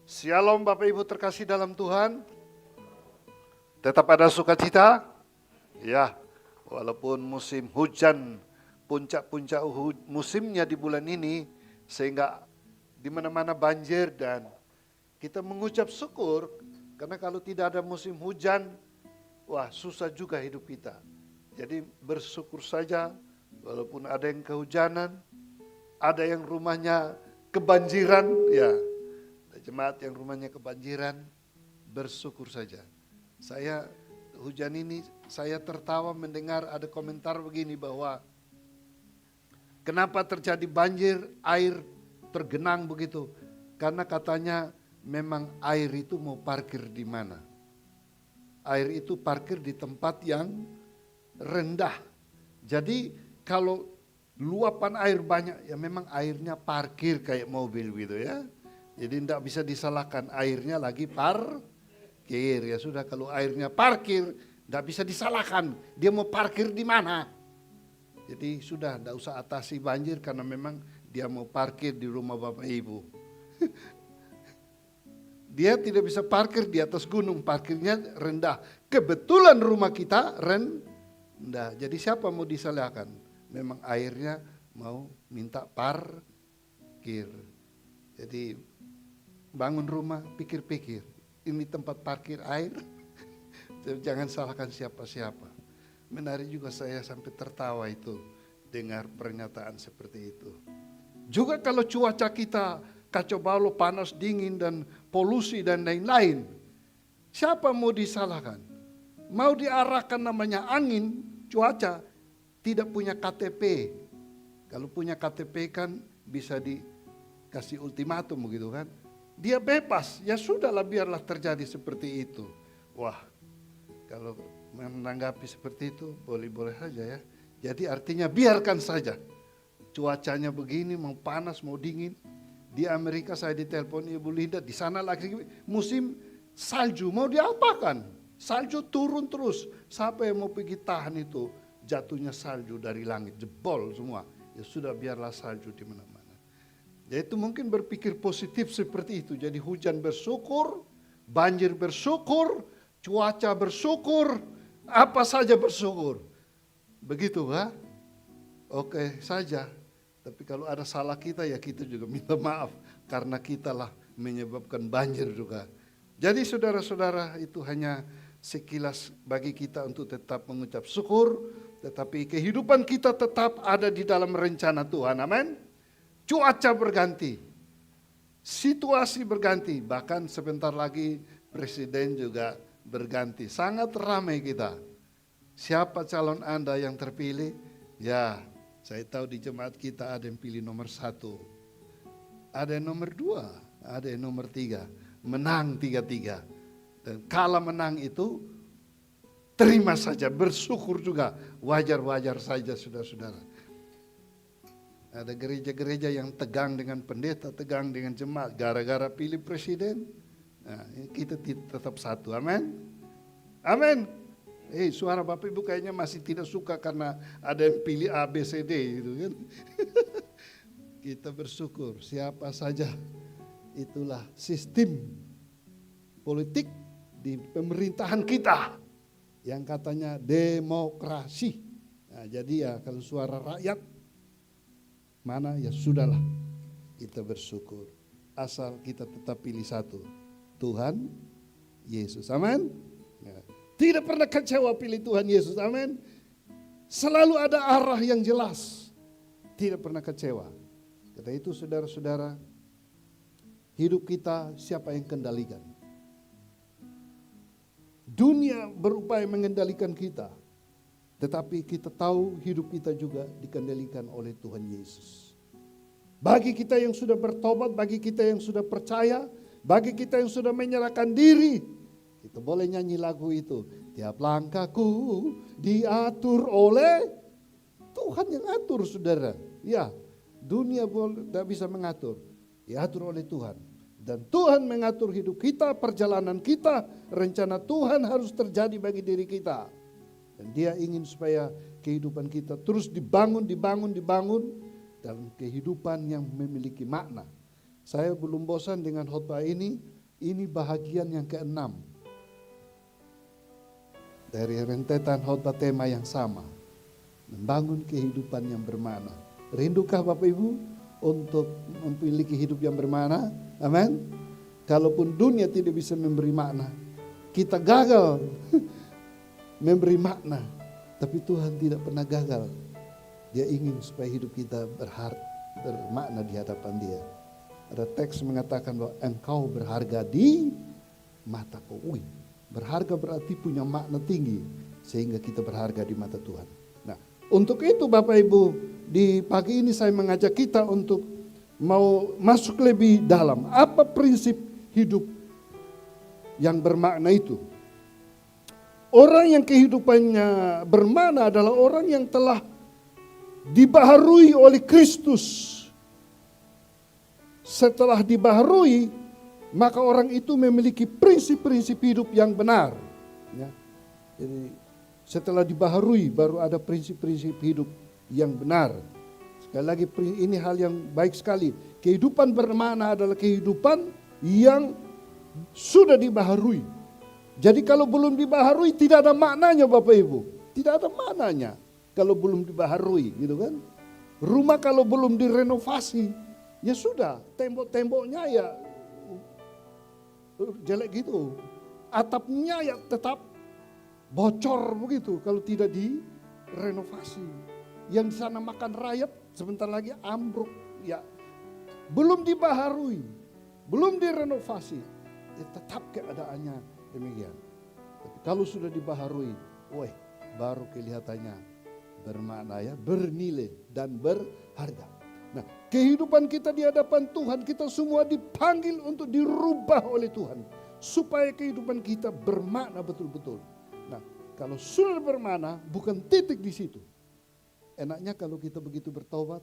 Shalom Bapak Ibu terkasih dalam Tuhan. Tetap ada sukacita? Ya, walaupun musim hujan, puncak-puncak musimnya di bulan ini, sehingga di mana-mana banjir dan kita mengucap syukur, karena kalau tidak ada musim hujan, wah susah juga hidup kita. Jadi bersyukur saja, walaupun ada yang kehujanan, ada yang rumahnya kebanjiran, ya. Jemaat yang rumahnya kebanjiran, bersyukur saja. Saya hujan ini, saya tertawa mendengar ada komentar begini bahwa kenapa terjadi banjir, air tergenang begitu? Karena katanya memang air itu mau parkir di mana? Air itu parkir di tempat yang rendah. Jadi kalau luapan air banyak, ya memang airnya parkir kayak mobil gitu ya. Jadi tidak bisa disalahkan, airnya lagi parkir. Ya sudah, kalau airnya parkir tidak bisa disalahkan, dia mau parkir di mana. Jadi sudah tidak usah atasi banjir karena memang dia mau parkir di rumah Bapak Ibu. Dia tidak bisa parkir di atas gunung, parkirnya rendah. Kebetulan rumah kita rendah, jadi siapa mau disalahkan? Memang airnya mau minta parkir. Jadi bangun rumah, pikir-pikir, ini tempat parkir air, jangan salahkan siapa-siapa. Menarik juga saya sampai tertawa itu, dengar pernyataan seperti itu. Juga kalau cuaca kita kacau balau, panas, dingin, dan polusi dan lain-lain, siapa mau disalahkan? Mau diarahkan namanya angin, cuaca, tidak punya KTP. Kalau punya KTP kan bisa dikasih ultimatum begitu kan. Dia bebas, ya sudahlah biarlah terjadi seperti itu. Wah, kalau menanggapi seperti itu boleh-boleh saja ya. Jadi artinya biarkan saja. Cuacanya begini, mau panas, mau dingin. Di Amerika saya ditelepon Ibu Linda, di sana lagi musim salju, mau diapakan? Salju turun terus, siapa yang mau pergi tahan itu? Jatuhnya salju dari langit, jebol semua. Ya sudah biarlah salju di mana-mana. Yaitu mungkin berpikir positif seperti itu. Jadi hujan bersyukur, banjir bersyukur, cuaca bersyukur, apa saja bersyukur. Begitu kan? Oke saja. Tapi kalau ada salah kita ya kita juga minta maaf. Karena kitalah menyebabkan banjir juga. Jadi saudara-saudara, itu hanya sekilas bagi kita untuk tetap mengucap syukur. Tetapi kehidupan kita tetap ada di dalam rencana Tuhan. Amin. Cuaca berganti, situasi berganti, bahkan sebentar lagi presiden juga berganti. Sangat ramai kita. Siapa calon Anda yang terpilih? Ya, saya tahu di jemaat kita ada yang pilih nomor 1, ada yang nomor 2, ada yang nomor 3. Menang 3-3. Dan kala menang itu terima saja, bersyukur juga. Wajar-wajar saja saudara-saudara. Ada gereja-gereja yang tegang dengan pendeta, tegang dengan jemaat, gara-gara pilih presiden. Nah, kita tetap satu, amin. Amin. Suara Bapak Ibu kayaknya masih tidak suka karena ada yang pilih A, B, C, D gitu kan. Kita bersyukur, siapa saja. Itulah sistem politik di pemerintahan kita yang katanya demokrasi. Nah, jadi ya kalau suara rakyat mana ya sudahlah, kita bersyukur. Asal kita tetap pilih satu, Tuhan Yesus, amin. Ya. Tidak pernah kecewa pilih Tuhan Yesus, amin. Selalu ada arah yang jelas, tidak pernah kecewa. Karena itu saudara-saudara, hidup kita siapa yang kendalikan? Dunia berupaya mengendalikan kita. Tetapi kita tahu hidup kita juga dikendalikan oleh Tuhan Yesus. Bagi kita yang sudah bertobat, bagi kita yang sudah percaya, bagi kita yang sudah menyerahkan diri, kita boleh nyanyi lagu itu. Tiap langkahku diatur oleh Tuhan yang atur, saudara. Ya, dunia tidak bisa mengatur, diatur oleh Tuhan. Dan Tuhan mengatur hidup kita, perjalanan kita, rencana Tuhan harus terjadi bagi diri kita. Dan Dia ingin supaya kehidupan kita terus dibangun dalam kehidupan yang memiliki makna. Saya belum bosan dengan khotbah ini bahagian yang ke-6. Dari rentetan khotbah tema yang sama. Membangun kehidupan yang bermakna. Rindukah Bapak Ibu untuk memiliki hidup yang bermakna? Amin. Kalaupun dunia tidak bisa memberi makna, kita gagal memberi makna. Tapi Tuhan tidak pernah gagal. Dia ingin supaya hidup kita bermakna di hadapan Dia. Ada teks mengatakan bahwa engkau berharga di mataku. Berharga berarti punya makna tinggi sehingga kita berharga di mata Tuhan. Nah, untuk itu Bapak Ibu, di pagi ini saya mengajak kita untuk mau masuk lebih dalam. Apa prinsip hidup yang bermakna itu? Orang yang kehidupannya bermakna adalah orang yang telah dibaharui oleh Kristus. Setelah dibaharui, maka orang itu memiliki prinsip-prinsip hidup yang benar. Ya. Jadi setelah dibaharui baru ada prinsip-prinsip hidup yang benar. Sekali lagi ini hal yang baik sekali. Kehidupan bermakna adalah kehidupan yang sudah dibaharui. Jadi kalau belum dibaharui tidak ada maknanya Bapak Ibu. Tidak ada maknanya kalau belum dibaharui gitu kan. Rumah kalau belum direnovasi, ya sudah, tembok-temboknya ya jelek gitu. Atapnya ya tetap bocor begitu kalau tidak direnovasi. Yang di sana makan rayap sebentar lagi ambruk. Ya, belum dibaharui, belum direnovasi, ya tetap keadaannya demikian. Tapi kalau sudah dibaharui, baru kelihatannya bermakna ya, bernilai dan berharga. Nah, kehidupan kita di hadapan Tuhan, kita semua dipanggil untuk dirubah oleh Tuhan. Supaya kehidupan kita bermakna betul-betul. Nah, kalau sudah bermakna, bukan titik di situ. Enaknya kalau kita begitu bertobat,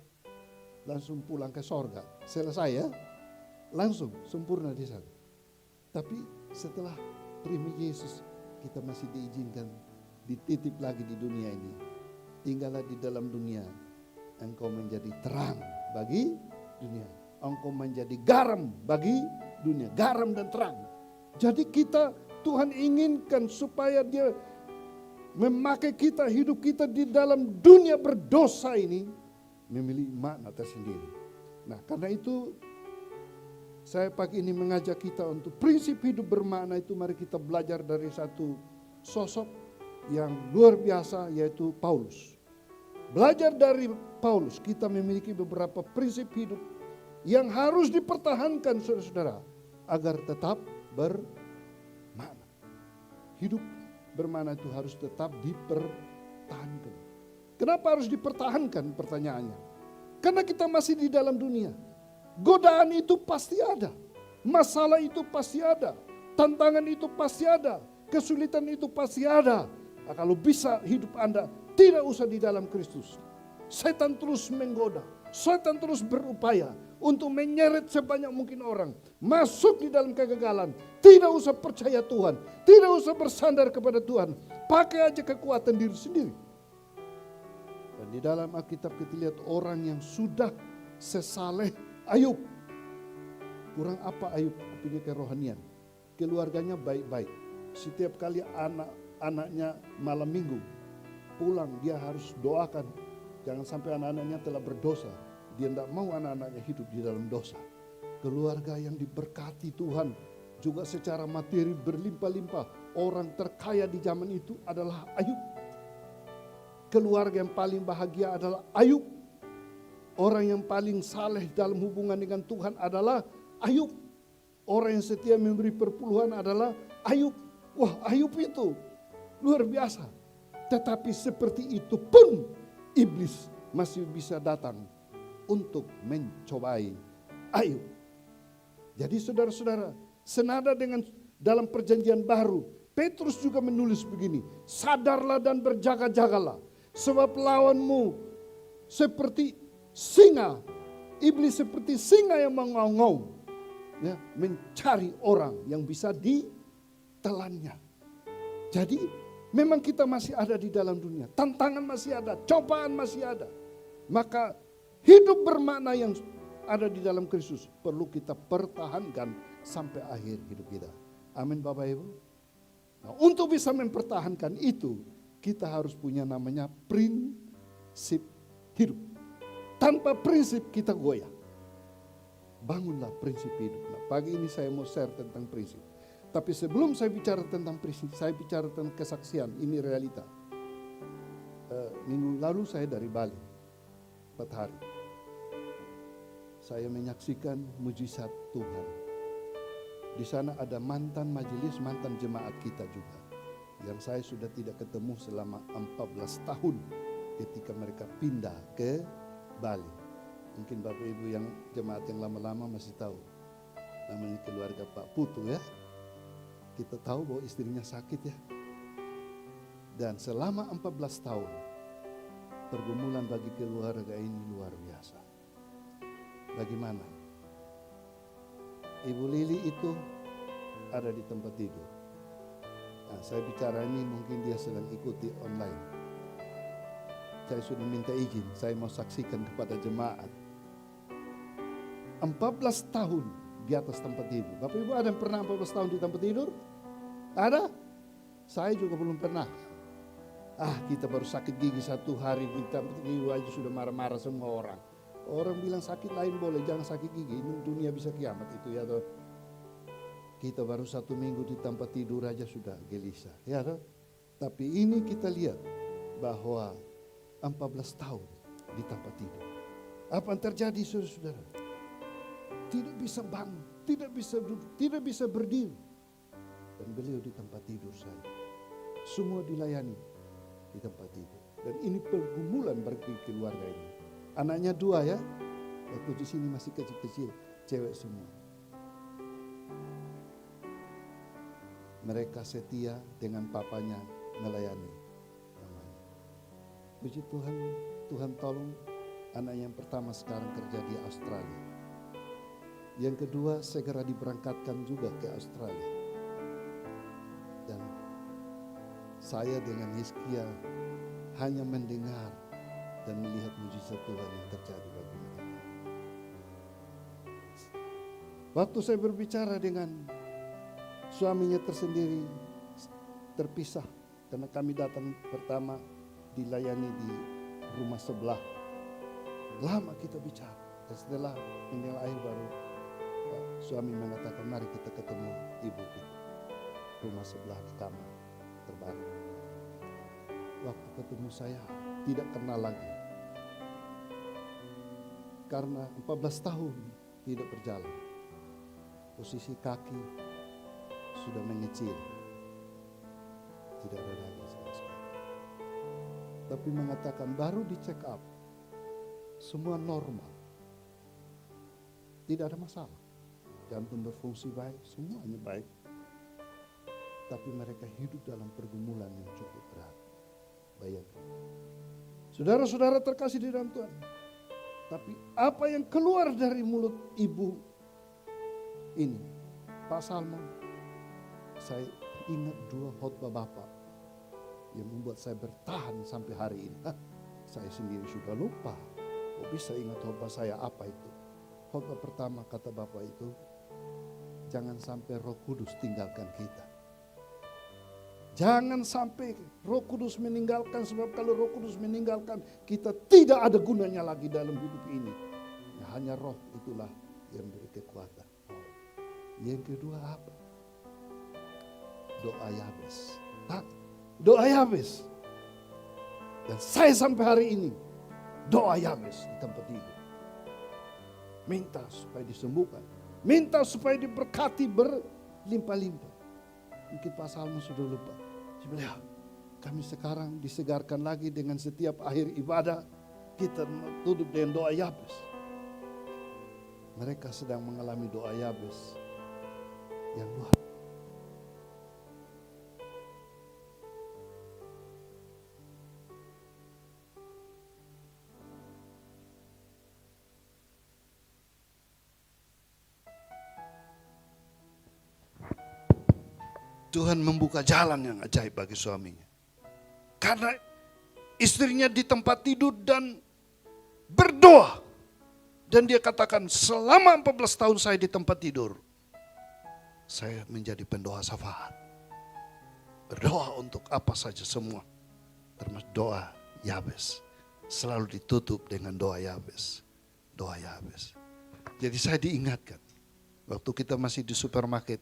langsung pulang ke sorga. Selesai ya, langsung sempurna di sana. Tapi setelah terima Yesus, kita masih diizinkan dititip lagi di dunia ini. Tinggallah di dalam dunia, engkau menjadi terang bagi dunia. Engkau menjadi garam bagi dunia. Garam dan terang. Jadi kita, Tuhan inginkan supaya Dia memakai kita, hidup kita di dalam dunia berdosa ini memiliki makna tersendiri. Nah, karena itu saya pagi ini mengajak kita untuk prinsip hidup bermakna itu, mari kita belajar dari satu sosok yang luar biasa, yaitu Paulus. Belajar dari Paulus, kita memiliki beberapa prinsip hidup yang harus dipertahankan saudara-saudara agar tetap bermakna. Hidup bermakna itu harus tetap dipertahankan. Kenapa harus dipertahankan pertanyaannya? Karena kita masih di dalam dunia. Godaan itu pasti ada. Masalah itu pasti ada. Tantangan itu pasti ada. Kesulitan itu pasti ada. Nah, kalau bisa hidup Anda tidak usah di dalam Kristus. Setan terus menggoda. Setan terus berupaya untuk menyeret sebanyak mungkin orang masuk di dalam kegagalan. Tidak usah percaya Tuhan. Tidak usah bersandar kepada Tuhan. Pakai aja kekuatan diri sendiri. Dan di dalam Alkitab kita lihat orang yang sudah sesaleh Ayub. Kurang apa Ayub punya kerohanian? Keluarganya baik-baik. Setiap kali anak-anaknya malam minggu pulang, dia harus doakan. Jangan sampai anak-anaknya telah berdosa. Dia tidak mau anak-anaknya hidup di dalam dosa. Keluarga yang diberkati Tuhan. Juga secara materi berlimpah-limpah. Orang terkaya di zaman itu adalah Ayub. Keluarga yang paling bahagia adalah Ayub. Orang yang paling saleh dalam hubungan dengan Tuhan adalah Ayub. Orang yang setia memberi perpuluhan adalah Ayub. Wah, Ayub itu luar biasa. Tetapi seperti itu pun iblis masih bisa datang untuk mencobai Ayub. Jadi saudara-saudara, senada dengan dalam perjanjian baru, Petrus juga menulis begini, sadarlah dan berjaga-jagalah, sebab lawanmu seperti singa, iblis seperti singa yang mengaum-ngaum, ya, mencari orang yang bisa ditelannya. Jadi memang kita masih ada di dalam dunia, tantangan masih ada, cobaan masih ada. Maka hidup bermakna yang ada di dalam Kristus perlu kita pertahankan sampai akhir hidup kita. Amin Bapak Ibu. Nah, untuk bisa mempertahankan itu, kita harus punya namanya prinsip hidup. Tanpa prinsip kita goyah. Bangunlah prinsip hidup. Nah, pagi ini saya mau share tentang prinsip. Tapi sebelum saya bicara tentang prinsip, saya bicara tentang kesaksian. Ini realita. Minggu lalu saya dari Bali, 4 hari. Saya menyaksikan mujizat Tuhan. Di sana ada mantan majelis, mantan jemaat kita juga. Yang saya sudah tidak ketemu selama 14 tahun ketika mereka pindah ke Bali. Mungkin Bapak Ibu yang jemaat yang lama-lama masih tahu. Namanya keluarga Pak Putu ya. Kita tahu bahwa istrinya sakit ya. Dan selama 14 tahun, pergumulan bagi keluarga ini luar biasa. Bagaimana? Ibu Lili itu ada di tempat tidur. Nah, saya bicara ini mungkin dia sedang ikuti online. Saya sudah minta izin, saya mau saksikan kepada jemaat. 14 tahun di atas tempat tidur. Bapak Ibu ada yang pernah 14 tahun di tempat tidur? Ada? Saya juga belum pernah. Kita baru sakit gigi 1 hari di tempat tidur aja sudah marah-marah semua orang. Orang bilang sakit lain boleh, jangan sakit gigi. Ini dunia bisa kiamat itu ya toh. Kita baru 1 minggu di tempat tidur aja sudah gelisah ya toh. Tapi ini kita lihat bahwa 14 tahun di tempat tidur. Apa yang terjadi saudara-saudara? Tidak bisa bangun, tidak bisa duduk, tidak bisa berdiri. Dan beliau di tempat tidur saya. Semua dilayani di tempat tidur. Dan ini pergumulan bagi keluarga ini. Anaknya 2 ya. Waktu di sini masih kecil-kecil, cewek semua. Mereka setia dengan papanya melayani. Puji Tuhan, Tuhan tolong anak yang pertama sekarang kerja di Australia. Yang kedua segera diberangkatkan juga ke Australia. Dan saya dengan Hizkia hanya mendengar dan melihat mujizat Tuhan yang terjadi bagi mereka. Waktu saya berbicara dengan suaminya tersendiri terpisah karena kami datang pertama dilayani di rumah sebelah. Lama kita bicara. Dan setelah meninggal air baru suami mengatakan mari kita ketemu ibu kita. Rumah sebelah di kamar terbaru. Waktu ketemu saya tidak kenal lagi. Karena 14 tahun tidak berjalan. Posisi kaki sudah mengecil. Tidak ada lagi sama sekali. Tapi mengatakan baru di check up. Semua normal. Tidak ada masalah. Jantung berfungsi baik, semuanya baik. Tapi mereka hidup dalam pergumulan yang cukup berat. Bayangkan. Saudara-saudara terkasih di dalam Tuhan. Tapi apa yang keluar dari mulut ibu ini, Pak Salmon, saya ingat 2 khotbah Bapak yang membuat saya bertahan sampai hari ini. Saya sendiri sudah lupa. Kok bisa ingat khotbah saya apa itu? Khotbah pertama kata Bapak itu, jangan sampai Roh Kudus tinggalkan kita. Jangan sampai Roh Kudus meninggalkan, sebab kalau Roh Kudus meninggalkan kita tidak ada gunanya lagi dalam hidup ini. Ya, hanya Roh itulah yang beri kekuatan. Yang kedua apa? Doa Yabes. Doa Yabes. Dan saya sampai hari ini doa Yabes di tempat tidur. Minta supaya disembuhkan. Minta supaya diberkati berlimpah-limpah. Mungkin Pak Salmo sudah lupa. Sebenarnya kami sekarang disegarkan lagi dengan setiap akhir ibadah. Kita tutup dengan doa Yabes. Mereka sedang mengalami doa Yabes yang luar. Tuhan membuka jalan yang ajaib bagi suaminya. Karena istrinya di tempat tidur dan berdoa. Dan dia katakan, selama 14 tahun saya di tempat tidur, saya menjadi pendoa syafaat. Berdoa untuk apa saja semua. Termasuk doa Yabes. Selalu ditutup dengan doa Yabes. Doa Yabes. Jadi saya diingatkan. Waktu kita masih di supermarket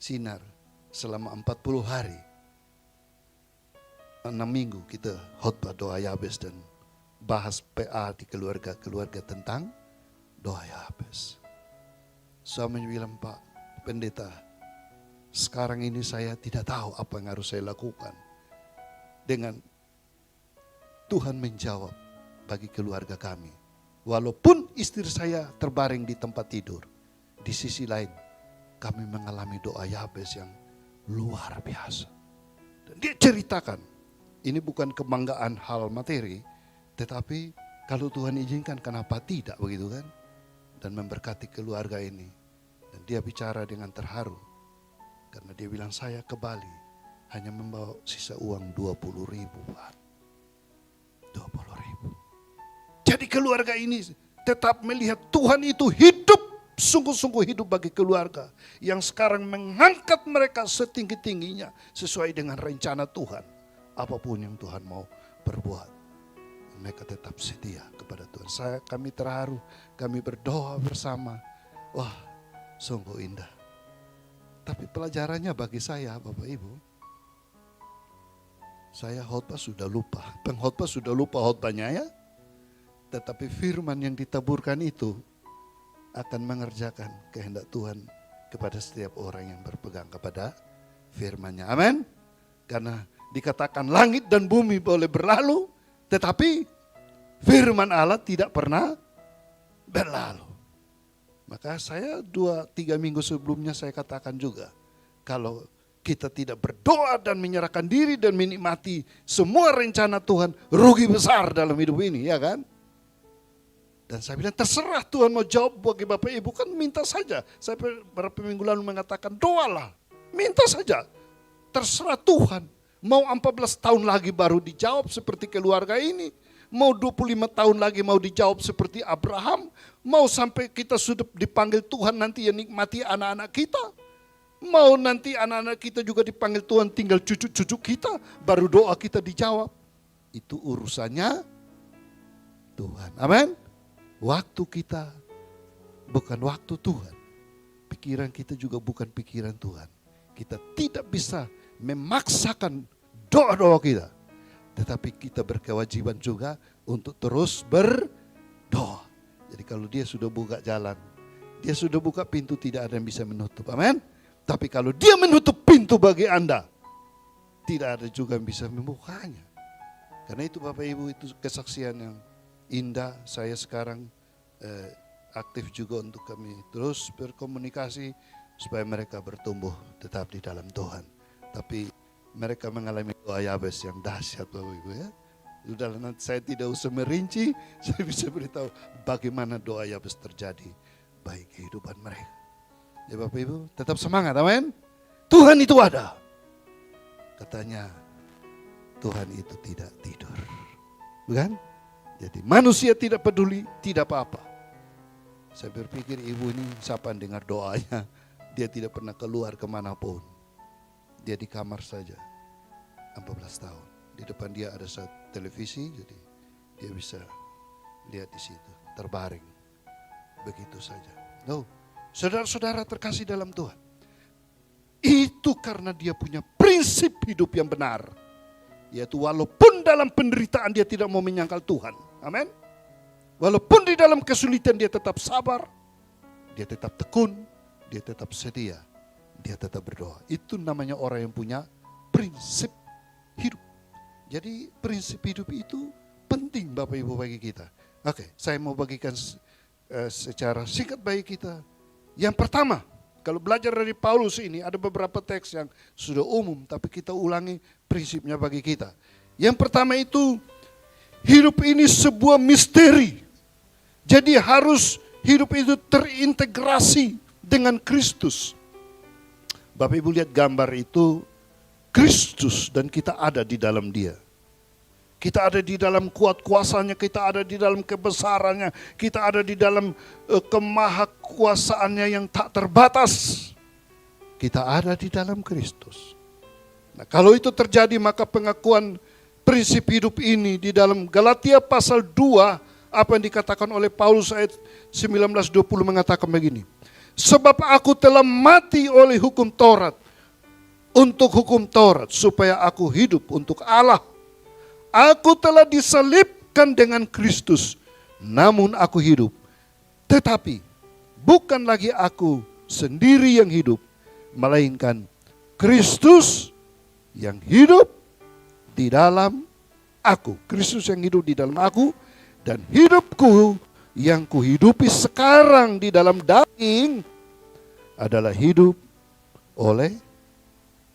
Sinar. Selama 40 hari. 6 minggu kita khotbah doa Yabes dan bahas PA di keluarga-keluarga tentang doa Yabes. Suami bilang, Pak Pendeta, sekarang ini saya tidak tahu apa yang harus saya lakukan. Dengan Tuhan menjawab bagi keluarga kami. Walaupun istri saya terbaring di tempat tidur, di sisi lain kami mengalami doa Yabes yang luar biasa. Dan dia ceritakan, ini bukan kebanggaan hal materi, tetapi kalau Tuhan izinkan kenapa tidak, begitu kan? Dan memberkati keluarga ini. Dan dia bicara dengan terharu. Karena dia bilang, saya ke Bali hanya membawa sisa uang 20.000 Pak. 20.000. Jadi keluarga ini tetap melihat Tuhan itu hidup, sungguh-sungguh hidup bagi keluarga. Yang sekarang mengangkat mereka setinggi-tingginya sesuai dengan rencana Tuhan. Apapun yang Tuhan mau perbuat. Mereka tetap setia kepada Tuhan. Kami terharu, kami berdoa bersama. Wah, sungguh indah. Tapi pelajarannya bagi saya, Bapak Ibu, saya khotbah sudah lupa. Pengkhotbah sudah lupa khotbahnya ya. Tetapi firman yang ditaburkan itu akan mengerjakan kehendak Tuhan kepada setiap orang yang berpegang kepada firman-Nya. Amin. Karena dikatakan langit dan bumi boleh berlalu, tetapi firman Allah tidak pernah berlalu. Maka saya 2-3 minggu sebelumnya saya katakan juga, kalau kita tidak berdoa dan menyerahkan diri dan menikmati semua rencana Tuhan, rugi besar dalam hidup ini, ya kan? Dan saya bilang terserah Tuhan mau jawab bagi Bapak Ibu, kan minta saja. Saya beberapa minggu lalu mengatakan doalah, minta saja. Terserah Tuhan. Mau 14 tahun lagi baru dijawab seperti keluarga ini. Mau 25 tahun lagi mau dijawab seperti Abraham. Mau sampai kita sudah dipanggil Tuhan nanti yang nikmati anak-anak kita. Mau nanti anak-anak kita juga dipanggil Tuhan tinggal cucu-cucu kita. Baru doa kita dijawab. Itu urusannya Tuhan. Amin. Waktu kita bukan waktu Tuhan. Pikiran kita juga bukan pikiran Tuhan. Kita tidak bisa memaksakan doa-doa kita. Tetapi kita berkewajiban juga untuk terus berdoa. Jadi kalau dia sudah buka jalan, dia sudah buka pintu, tidak ada yang bisa menutup. Amin. Tapi kalau dia menutup pintu bagi Anda, tidak ada juga yang bisa membukanya. Karena itu Bapak Ibu, itu kesaksian yang indah. Saya sekarang aktif juga untuk kami terus berkomunikasi supaya mereka bertumbuh tetap di dalam Tuhan. Tapi mereka mengalami doa Yabes yang dahsyat Bapak Ibu ya. Sudah nanti saya tidak usah merinci, saya bisa beritahu bagaimana doa Yabes terjadi bagi kehidupan mereka. Ya Bapak Ibu, tetap semangat, amin. Tuhan itu ada. Katanya Tuhan itu tidak tidur. Bukan? Jadi manusia tidak peduli, tidak apa-apa. Saya berpikir ibu ini siapa yang dengar doanya. Dia tidak pernah keluar kemanapun. Dia di kamar saja, 14 tahun. Di depan dia ada televisi, jadi dia bisa lihat di situ, terbaring. Begitu saja. No, saudara-saudara terkasih dalam Tuhan. Itu karena dia punya prinsip hidup yang benar. Yaitu walaupun dalam penderitaan dia tidak mau menyangkal Tuhan. Amin. Walaupun di dalam kesulitan dia tetap sabar. Dia tetap tekun. Dia tetap setia. Dia tetap berdoa. Itu namanya orang yang punya prinsip hidup. Jadi prinsip hidup itu penting Bapak Ibu bagi kita. Oke, saya mau bagikan secara singkat bagi kita. Yang pertama, kalau belajar dari Paulus ini ada beberapa teks yang sudah umum, tapi kita ulangi prinsipnya bagi kita. Yang pertama itu, hidup ini sebuah misteri. Jadi harus hidup itu terintegrasi dengan Kristus. Bapak Ibu lihat gambar itu, Kristus dan kita ada di dalam dia. Kita ada di dalam kuat kuasanya, kita ada di dalam kebesarannya, kita ada di dalam kemahakuasaannya yang tak terbatas. Kita ada di dalam Kristus. Nah, kalau itu terjadi, maka pengakuan prinsip hidup ini di dalam Galatia pasal 2, apa yang dikatakan oleh Paulus ayat 19-20 mengatakan begini. Sebab aku telah mati oleh hukum Taurat, untuk hukum Taurat, supaya aku hidup untuk Allah. Aku telah disalibkan dengan Kristus, namun aku hidup. Tetapi bukan lagi aku sendiri yang hidup, melainkan Kristus yang hidup di dalam aku. Kristus yang hidup di dalam aku, dan hidupku yang kuhidupi sekarang di dalam daging adalah hidup oleh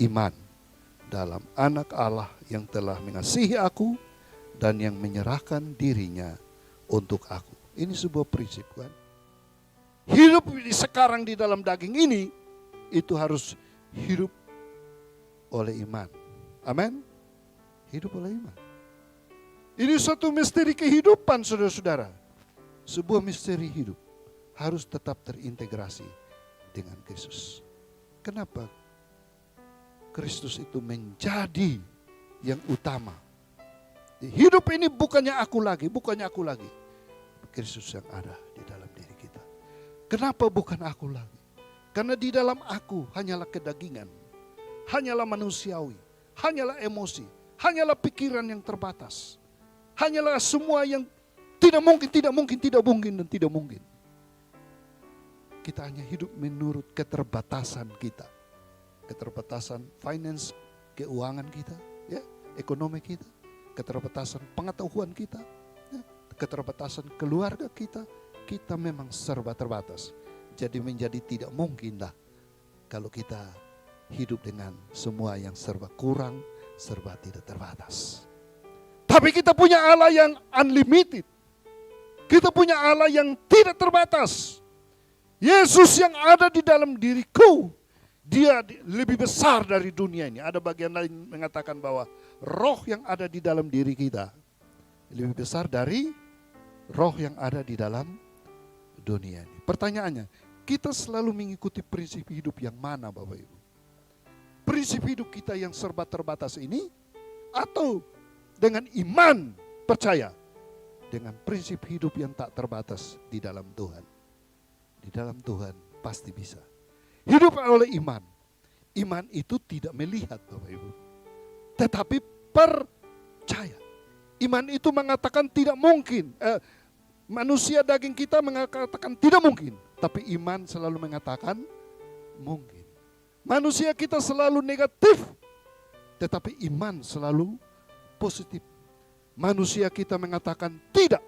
iman dalam anak Allah yang telah mengasihi aku dan yang menyerahkan dirinya untuk aku. Ini sebuah prinsip, kan? Hidup sekarang di dalam daging ini, itu harus hidup oleh iman. Amin. Hidup oleh iman. Ini suatu misteri kehidupan, saudara-saudara. Sebuah misteri hidup harus tetap terintegrasi dengan Kristus. Kenapa Kristus itu menjadi yang utama? Hidup ini bukannya aku lagi. Kristus yang ada di dalam diri kita. Kenapa bukan aku lagi? Karena di dalam aku hanyalah kedagingan, hanyalah manusiawi, hanyalah emosi, hanyalah pikiran yang terbatas. Hanyalah semua yang tidak mungkin. Kita hanya hidup menurut keterbatasan kita. Keterbatasan finance, keuangan kita, ya, ekonomi kita, keterbatasan pengetahuan kita, ya, keterbatasan keluarga kita. Kita memang serba terbatas. Jadi menjadi tidak mungkin lah kalau kita hidup dengan semua yang serba kurang, serba tidak terbatas. Tapi kita punya Allah yang unlimited. Kita punya Allah yang tidak terbatas. Yesus yang ada di dalam diriku, Dia lebih besar dari dunia ini. Ada bagian lain mengatakan bahwa roh yang ada di dalam diri kita lebih besar dari roh yang ada di dalam dunia ini. Pertanyaannya, kita selalu mengikuti prinsip hidup yang mana, Bapak Ibu? Prinsip hidup kita yang serba terbatas ini, atau dengan iman percaya dengan prinsip hidup yang tak terbatas di dalam Tuhan? Di dalam Tuhan pasti bisa. Hidup oleh iman. Iman itu tidak melihat, Bapak Ibu, tetapi percaya. Iman itu mengatakan tidak mungkin. Manusia daging kita mengatakan tidak mungkin, tapi iman selalu mengatakan mungkin. Manusia kita selalu negatif, tetapi iman selalu positif. Manusia kita mengatakan tidak,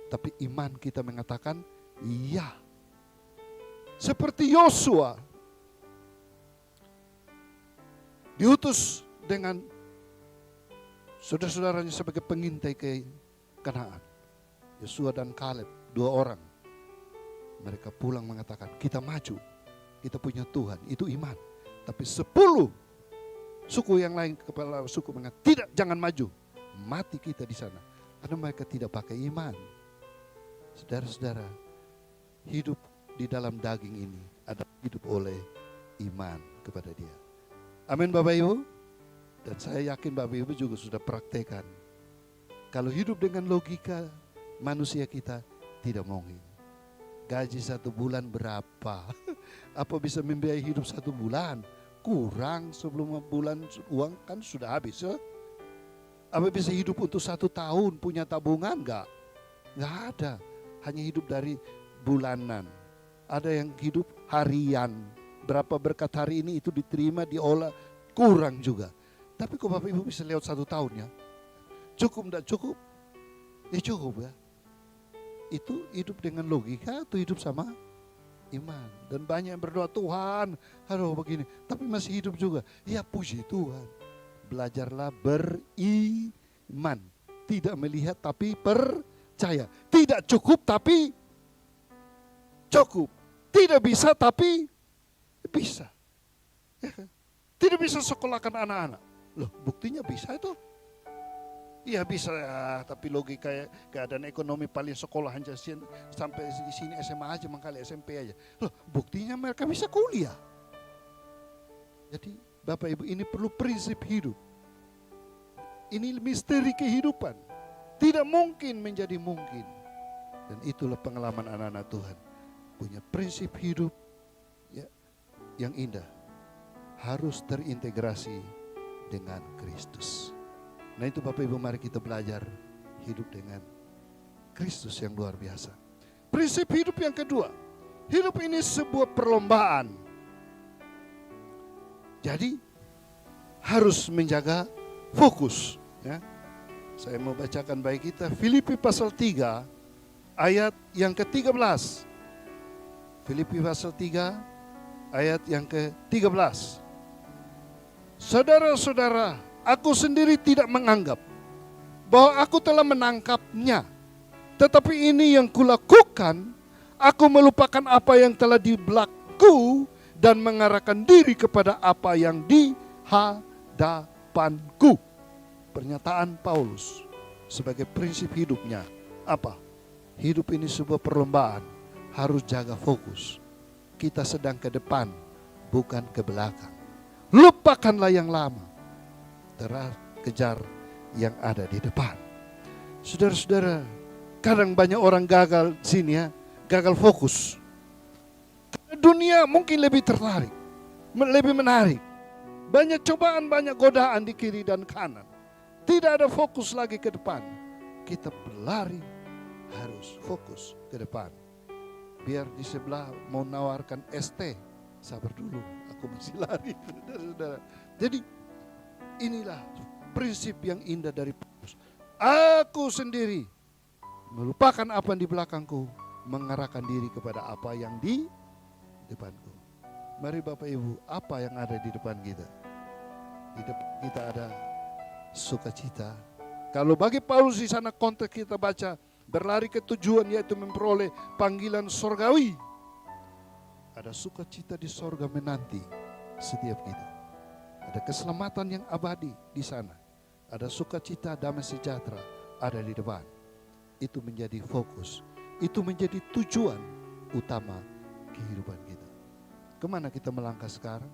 tapi iman kita mengatakan iya. Seperti Yosua diutus dengan saudara-saudaranya sebagai pengintai ke Kanaan. Yosua dan Kaleb, 2 orang. Mereka pulang mengatakan, kita maju, kita punya Tuhan, itu iman. Tapi 10 suku yang lain, kepala suku mengatakan, tidak, jangan maju, mati kita di sana. Karena mereka tidak pakai iman. Saudara-saudara, hidup di dalam daging ini adalah hidup oleh iman kepada Dia. Amin, Bapak Ibu. Dan saya yakin Bapak Ibu juga sudah praktekkan. Kalau hidup dengan logika manusia kita tidak mungkin. Gaji 1 bulan berapa? Apa bisa membiayai hidup 1 bulan? Kurang sebelum bulan uang kan sudah habis. Ya? Apa bisa hidup untuk 1 tahun punya tabungan? Enggak ada. Hanya hidup dari bulanan. Ada yang hidup harian. Berapa berkat hari ini itu diterima, diolah, kurang juga. Tapi kok Bapak Ibu bisa lewat 1 tahun ya? Cukup enggak cukup? Ya cukup ya. Itu hidup dengan logika atau hidup sama iman. Dan banyak yang berdoa, Tuhan, aduh begini. Tapi masih hidup juga. Ya puji Tuhan. Belajarlah beriman. Tidak melihat tapi percaya. Tidak cukup tapi cukup. Tidak bisa tapi bisa. Ya kan? Tidak bisa sekolahkan anak-anak. Loh buktinya bisa itu. Iya bisa, tapi logika keadaan ekonomi paling sekolah hanya sampai di sini SMA aja, mengkali SMP aja. Loh, buktinya mereka bisa kuliah. Jadi Bapak Ibu, ini perlu prinsip hidup. Ini misteri kehidupan. Tidak mungkin menjadi mungkin. Dan itulah pengalaman anak-anak Tuhan. Punya prinsip hidup ya, yang indah. Harus terintegrasi dengan Kristus. Nah itu Bapak Ibu, mari kita belajar hidup dengan Kristus yang luar biasa. Prinsip hidup yang kedua, hidup ini sebuah perlombaan. Jadi harus menjaga fokus. Ya. Saya mau bacakan bagi kita Filipi pasal 3 ayat yang ke-13. Filipi pasal 3 ayat yang ke-13. Saudara-saudara, aku sendiri tidak menganggap bahwa aku telah menangkapnya. Tetapi ini yang kulakukan, aku melupakan apa yang telah di belakangku dan mengarahkan diri kepada apa yang di hadapanku. Pernyataan Paulus sebagai prinsip hidupnya. Apa? Hidup ini sebuah perlombaan, harus jaga fokus. Kita sedang ke depan, bukan ke belakang. Lupakanlah yang lama. Kejar yang ada di depan. Saudara-saudara, kadang banyak orang gagal sini ya, gagal fokus. Dunia mungkin lebih tertarik, lebih menarik. Banyak cobaan, banyak godaan di kiri dan kanan. Tidak ada fokus lagi ke depan. Kita berlari harus fokus ke depan. Biar di sebelah mau nawarkan ST, sabar dulu, aku masih lari. Saudara-saudara. Jadi inilah prinsip yang indah dari Paulus. Aku sendiri melupakan apa yang di belakangku, mengarahkan diri kepada apa yang di depanku. Mari Bapak Ibu, apa yang ada di depan kita? Di depan kita ada sukacita. Kalau bagi Paulus di sana konteks kita baca, berlari ke tujuan yaitu memperoleh panggilan sorgawi. Ada sukacita di sorga menanti setiap kita. Ada keselamatan yang abadi di sana. Ada sukacita, damai sejahtera ada di depan. Itu menjadi fokus. Itu menjadi tujuan utama kehidupan kita. Kemana kita melangkah sekarang?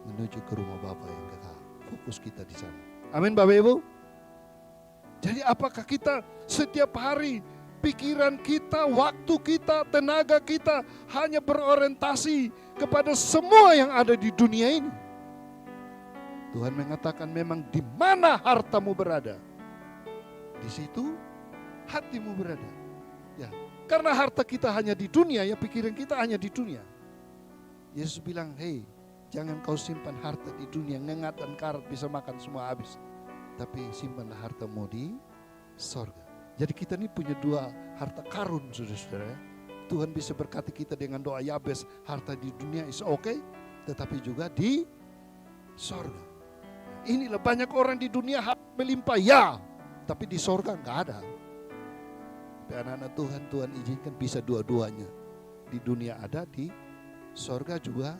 Menuju ke rumah Bapa yang kekal. Fokus kita di sana. Amin Bapak Ibu. Jadi apakah kita setiap hari pikiran kita, waktu kita, tenaga kita hanya berorientasi kepada semua yang ada di dunia ini? Tuhan mengatakan memang di mana hartamu berada, di situ hatimu berada. Ya, karena harta kita hanya di dunia, ya pikiran kita hanya di dunia. Yesus bilang, hei, jangan kau simpan harta di dunia, ngengat dan karat bisa makan semua habis. Tapi simpanlah hartamu di sorga. Jadi kita ini punya dua harta karun, saudara-saudara. Tuhan bisa berkati kita dengan doa Yabes, harta di dunia is okay, tetapi juga di sorga. Inilah banyak orang di dunia melimpah, ya, tapi di sorga enggak ada. Tapi anak-anak Tuhan, Tuhan izinkan bisa dua-duanya. Di dunia ada, di sorga juga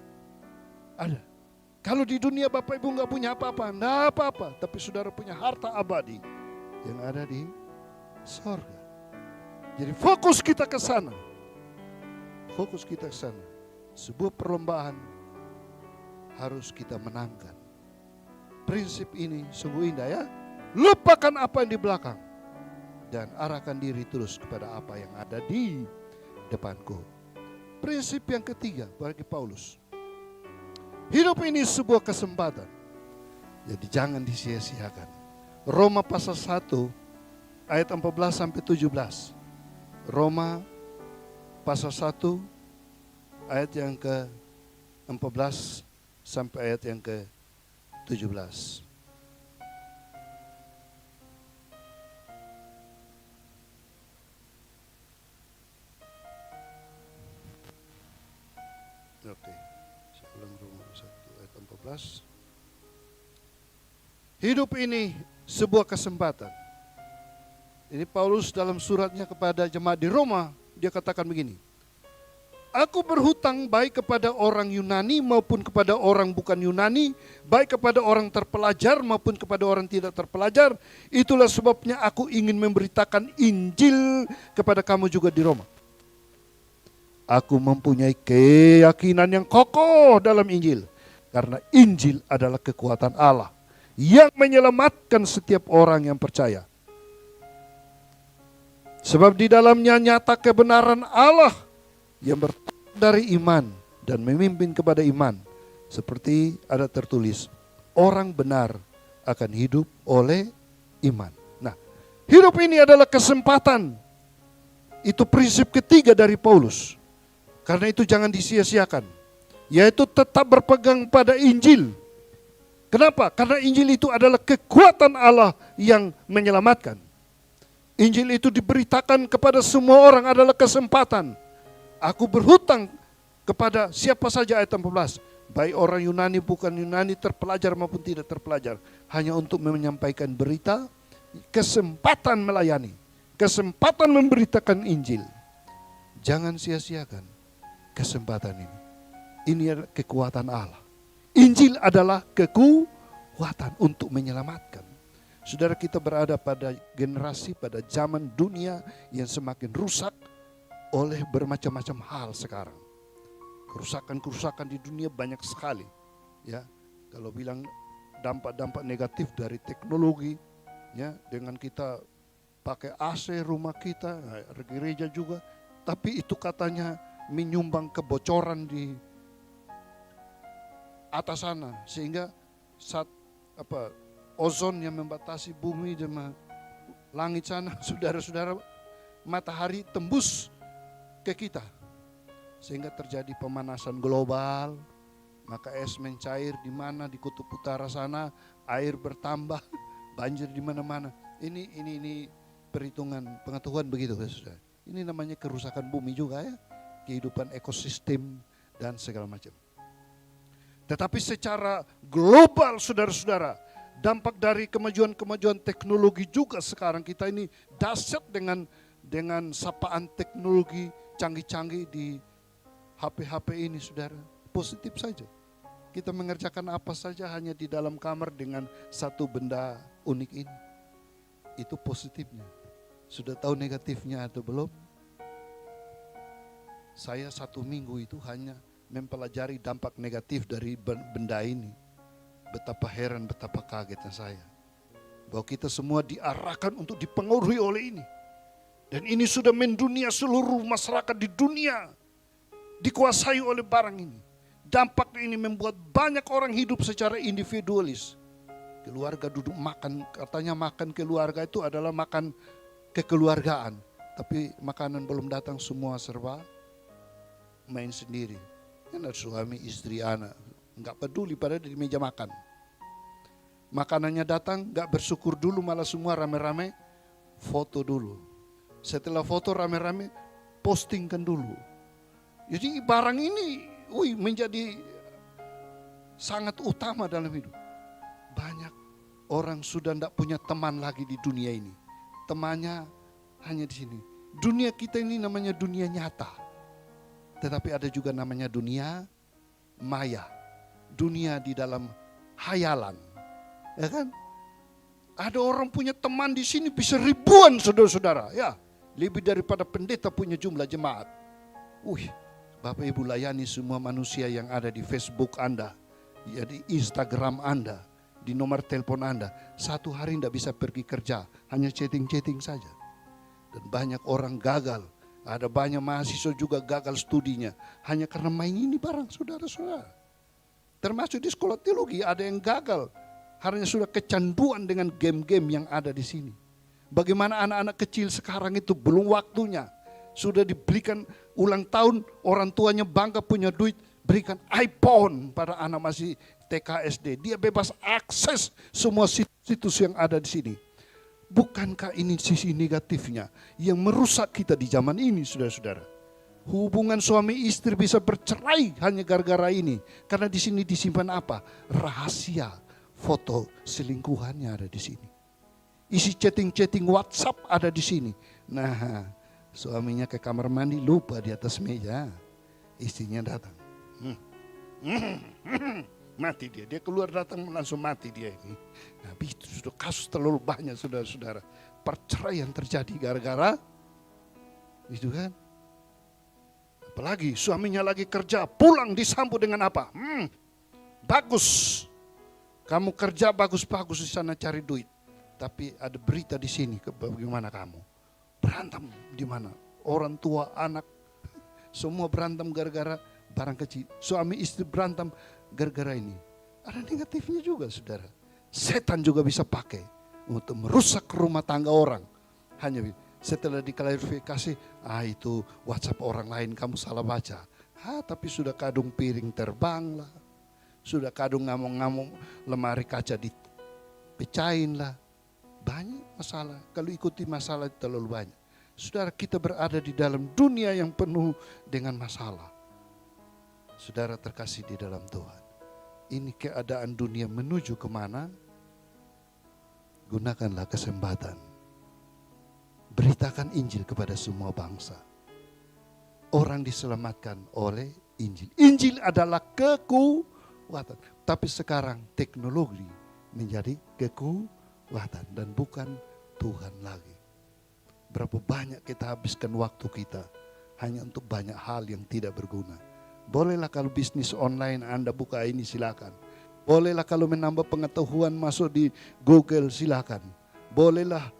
ada. Kalau di dunia Bapak Ibu enggak punya apa-apa, enggak apa-apa. Tapi saudara punya harta abadi yang ada di sorga. Jadi fokus kita ke sana. Fokus kita ke sana. Sebuah perlombaan harus kita menangkan. Prinsip ini sungguh indah ya. Lupakan apa yang di belakang dan arahkan diri terus kepada apa yang ada di depanku. Prinsip yang ketiga bagi Paulus. Hidup ini sebuah kesempatan. Jadi jangan disia-siakan. Roma pasal 1 ayat 14 sampai 17. Roma pasal 1 ayat yang ke-14 sampai ayat yang ke-17. Oke. Sebelum Roma 1 ayat 14. Hidup ini sebuah kesempatan. Ini Paulus dalam suratnya kepada jemaat di Roma, dia katakan begini. Aku berhutang baik kepada orang Yunani maupun kepada orang bukan Yunani, baik kepada orang terpelajar maupun kepada orang tidak terpelajar. Itulah sebabnya aku ingin memberitakan Injil kepada kamu juga di Roma. Aku mempunyai keyakinan yang kokoh dalam Injil, karena Injil adalah kekuatan Allah yang menyelamatkan setiap orang yang percaya. Sebab di dalamnya nyata kebenaran Allah yang bertolak dari iman dan memimpin kepada iman. Seperti ada tertulis, orang benar akan hidup oleh iman. Nah, hidup ini adalah kesempatan. Itu prinsip ketiga dari Paulus. Karena itu jangan disia-siakan. Yaitu tetap berpegang pada Injil. Kenapa? Karena Injil itu adalah kekuatan Allah yang menyelamatkan. Injil itu diberitakan kepada semua orang adalah kesempatan. Aku berhutang kepada siapa saja, ayat 14. Baik orang Yunani, bukan Yunani, terpelajar maupun tidak terpelajar. Hanya untuk menyampaikan berita, kesempatan melayani, kesempatan memberitakan Injil. Jangan sia-siakan kesempatan ini. Ini adalah kekuatan Allah. Injil adalah kekuatan untuk menyelamatkan. Saudara, kita berada pada generasi, pada zaman dunia yang semakin rusak oleh bermacam-macam hal sekarang. Kerusakan-kerusakan di dunia banyak sekali. Ya, kalau bilang dampak-dampak negatif dari teknologi, ya, dengan kita pakai AC rumah kita, gereja juga, tapi itu katanya menyumbang kebocoran di atas sana, sehingga ozon yang membatasi bumi dan langit sana, saudara-saudara, matahari tembus ke kita, sehingga terjadi pemanasan global. Maka es mencair di mana, di kutub utara sana, air bertambah, banjir di mana-mana. Ini perhitungan pengetahuan begitu, saudara. Ini namanya kerusakan bumi juga, ya, kehidupan ekosistem dan segala macam. Tetapi secara global, saudara-saudara, dampak dari kemajuan-kemajuan teknologi juga sekarang kita ini dahsyat dengan sapaan teknologi canggih-canggih di HP-HP ini, saudara. Positif saja. Kita mengerjakan apa saja hanya di dalam kamar dengan satu benda unik ini. Itu positifnya. Sudah tahu negatifnya atau belum? Saya 1 minggu itu hanya mempelajari dampak negatif dari benda ini. Betapa heran, betapa kagetnya saya. Bahwa kita semua diarahkan untuk dipengaruhi oleh ini. Dan ini sudah mendunia, seluruh masyarakat di dunia dikuasai oleh barang ini. Dampak ini membuat banyak orang hidup secara individualis. Keluarga duduk makan, katanya makan keluarga itu adalah makan kekeluargaan. Tapi makanan belum datang, semua serba main sendiri. Kan ada suami, istri, anak, enggak peduli pada di meja makan. Makanannya datang, enggak bersyukur dulu, malah semua rame-rame foto dulu. Setelah foto rame-rame, postingkan dulu. Jadi barang ini menjadi sangat utama dalam hidup. Banyak orang sudah tidak punya teman lagi di dunia ini. Temannya hanya di sini. Dunia kita ini namanya dunia nyata. Tetapi ada juga namanya dunia maya. Dunia di dalam hayalan. Ya kan? Ada orang punya teman di sini bisa ribuan, saudara-saudara. Ya, lebih daripada pendeta punya jumlah jemaat. Bapak Ibu layani semua manusia yang ada di Facebook Anda, ya, di Instagram Anda, di nomor telepon Anda. Satu hari tidak bisa pergi kerja, hanya chatting-chatting saja. Dan banyak orang gagal. Ada banyak mahasiswa juga gagal studinya hanya karena main ini barang, saudara-saudara. Termasuk di sekolah teologi ada yang gagal karena sudah kecanduan dengan game-game yang ada di sini. Bagaimana anak-anak kecil sekarang itu belum waktunya. Sudah diberikan ulang tahun, orang tuanya bangga punya duit, berikan iPhone pada anak masih TK SD. Dia bebas akses semua situs yang ada di sini. Bukankah ini sisi negatifnya yang merusak kita di zaman ini, saudara-saudara? Hubungan suami istri bisa bercerai hanya gara-gara ini. Karena di sini disimpan apa? Rahasia foto selingkuhannya ada di sini. Isi chatting-chatting WhatsApp ada di sini. Nah, suaminya ke kamar mandi lupa di atas meja. istrinya datang. Mati dia. Dia keluar datang langsung mati dia ini. Nah, itu sudah kasus terlalu banyak saudara-saudara. Perceraian terjadi gara-gara itu kan. Apalagi suaminya lagi kerja, pulang disambut dengan apa? Bagus. Kamu kerja bagus-bagus di sana cari duit. Tapi ada berita di sini, bagaimana kamu? Berantem di mana? Orang tua, anak, semua berantem gara-gara barang kecil. Suami istri berantem gara-gara ini. Ada negatifnya juga saudara. Setan juga bisa pakai untuk merusak rumah tangga orang. Hanya setelah diklarifikasi, itu WhatsApp orang lain kamu salah baca. Tapi sudah kadung piring terbang lah. Sudah kadung ngamuk-ngamuk lemari kaca dipecahin lah. Banyak masalah. Kalau ikuti masalah terlalu banyak. Saudara, kita berada di dalam dunia yang penuh dengan masalah. Saudara terkasih di dalam Tuhan. Ini keadaan dunia menuju kemana? Gunakanlah kesempatan. Beritakan Injil kepada semua bangsa. Orang diselamatkan oleh Injil. Injil adalah kekuatan. Tapi sekarang teknologi menjadi kekuatan dan bukan Tuhan lagi. Berapa banyak kita habiskan waktu kita hanya untuk banyak hal yang tidak berguna. Bolehlah kalau bisnis online Anda buka ini silakan. Bolehlah kalau menambah pengetahuan masuk di Google silakan. Bolehlah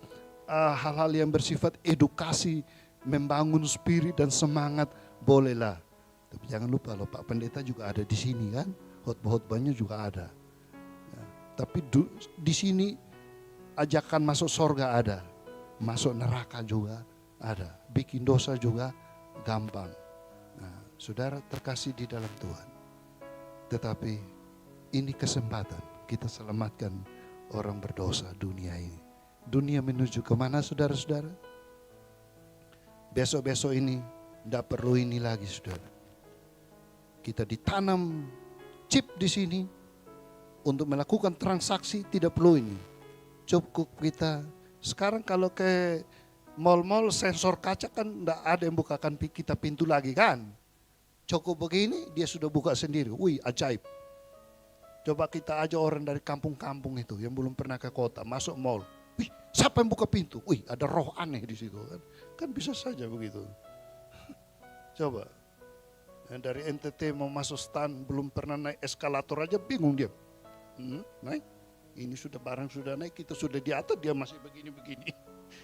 hal-hal yang bersifat edukasi, membangun spirit dan semangat, bolehlah. Tapi jangan lupa loh, Pak Pendeta juga ada di sini kan, khotbah-khotbahnya juga ada. Ya, tapi di sini ajakan masuk surga ada, masuk neraka juga ada, bikin dosa juga gampang. Nah, saudara terkasih di dalam Tuhan. Tetapi ini kesempatan kita selamatkan orang berdosa dunia ini. Dunia menuju kemana saudara-saudara? Besok-besok ini tidak perlu ini lagi saudara. Kita ditanam chip di sini untuk melakukan transaksi, tidak perlu ini. Cukup kita, sekarang kalau ke mall-mall sensor kaca kan tidak ada yang bukakan kita pintu lagi kan. Cukup begini dia sudah buka sendiri, wih ajaib. Coba kita aja orang dari kampung-kampung itu yang belum pernah ke kota masuk mall. Wih, siapa yang buka pintu? Wih, ada roh aneh di situ kan. Kan bisa saja begitu. Coba. Yang dari NTT mau masuk stand belum pernah naik eskalator aja bingung dia. Naik. Ini sudah barang sudah naik, kita sudah di atas dia masih begini-begini.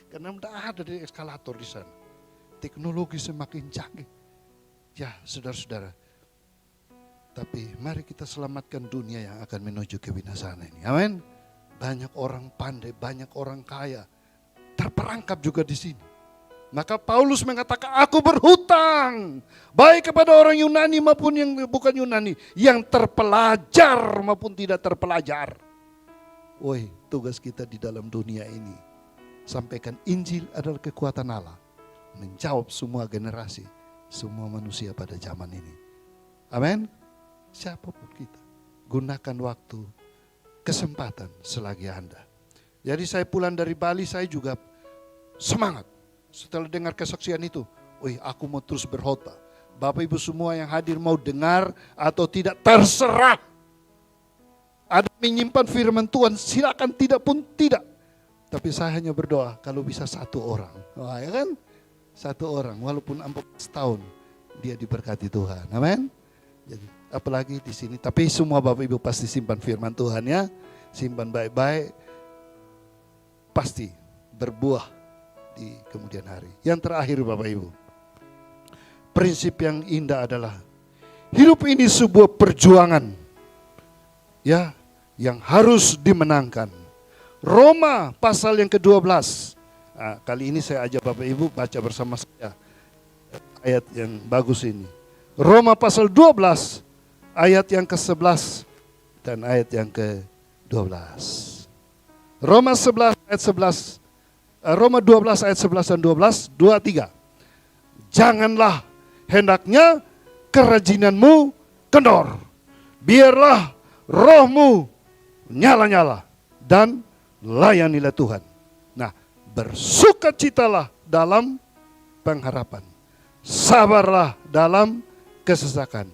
Karena tidak ada di eskalator di sana. Teknologi semakin canggih. Ya, saudara-saudara. Tapi mari kita selamatkan dunia yang akan menuju kebinasaan ini. Amin. Banyak orang pandai, banyak orang kaya terperangkap juga di sini. Maka Paulus mengatakan, aku berhutang baik kepada orang Yunani maupun yang bukan Yunani, yang terpelajar maupun tidak terpelajar. Woi, tugas kita di dalam dunia ini sampaikan Injil adalah kekuatan Allah, menjawab semua generasi, semua manusia pada zaman ini. Amin. Siapapun kita, gunakan waktu, kesempatan selagi Anda. Jadi saya pulang dari Bali, saya juga semangat. Setelah dengar kesaksian itu, wih aku mau terus berkhotbah. Bapak Ibu semua yang hadir mau dengar atau tidak terserah. Ada menyimpan firman Tuhan, silakan, tidak pun tidak. Tapi saya hanya berdoa kalau bisa satu orang. Wah ya kan? Satu orang, walaupun 14 tahun dia diberkati Tuhan. Amin. Jadi apalagi di sini, tapi semua Bapak Ibu pasti simpan firman Tuhan ya. Simpan baik-baik, pasti berbuah di kemudian hari. Yang terakhir Bapak Ibu, prinsip yang indah adalah hidup ini sebuah perjuangan ya, yang harus dimenangkan. Roma pasal yang ke-12. Nah, kali ini saya ajak Bapak Ibu baca bersama saya ayat yang bagus ini. Roma pasal 12 ayat yang ke-11 dan ayat yang ke-12. Roma 11 ayat 11. Roma 12 ayat 11 dan 12, 23. Janganlah hendaknya kerajinanmu kendor. Biarlah rohmu nyala-nyala dan layanilah Tuhan. Nah, bersukacitalah dalam pengharapan. Sabarlah dalam kesesakan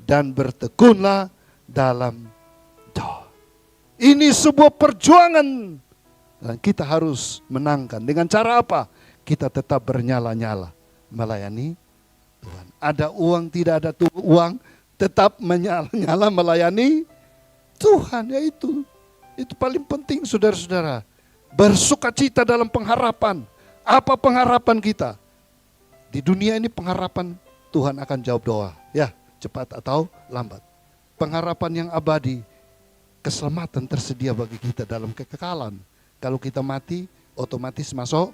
dan bertekunlah dalam doa. Ini sebuah perjuangan dan kita harus menangkan. Dengan cara apa? Kita tetap bernyala-nyala melayani Tuhan. Ada uang, tidak ada uang, tetap menyala-nyala melayani Tuhan. Ya itu paling penting saudara-saudara. Bersukacita dalam pengharapan. Apa pengharapan kita? Di dunia ini pengharapan Tuhan akan jawab doa. Ya, cepat atau lambat. Pengharapan yang abadi, keselamatan tersedia bagi kita dalam kekekalan. Kalau kita mati, otomatis masuk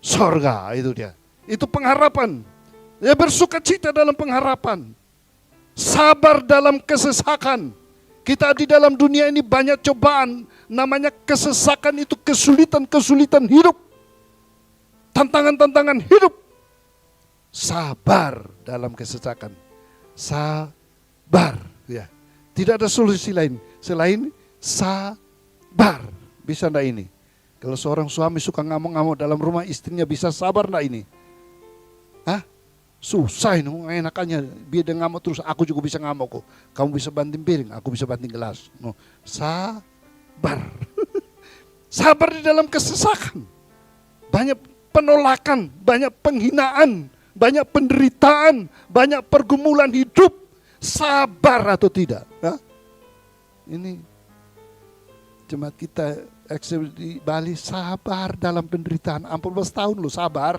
surga, itu dia. Itu pengharapan. Ya, bersukacita dalam pengharapan. Sabar dalam kesesakan. Kita di dalam dunia ini banyak cobaan. Namanya kesesakan itu kesulitan-kesulitan hidup. Tantangan-tantangan hidup. Sabar dalam kesesakan. Sabar. Ya. Tidak ada solusi lain selain sabar. Bisa enggak ini? Kalau seorang suami suka ngamuk-ngamuk dalam rumah, istrinya bisa sabar enggak ini? Hah? Susah ini, enakannya biar dia ngamuk terus, aku juga bisa ngamuk kok. Kamu bisa banting piring, aku bisa banting gelas. No. Sabar. Sabar di dalam kesesakan. Banyak penolakan, banyak penghinaan, banyak penderitaan, banyak pergumulan hidup. Sabar atau tidak? Hah? Ini jemaat kita di Bali sabar dalam penderitaan. 14 tahun loh sabar.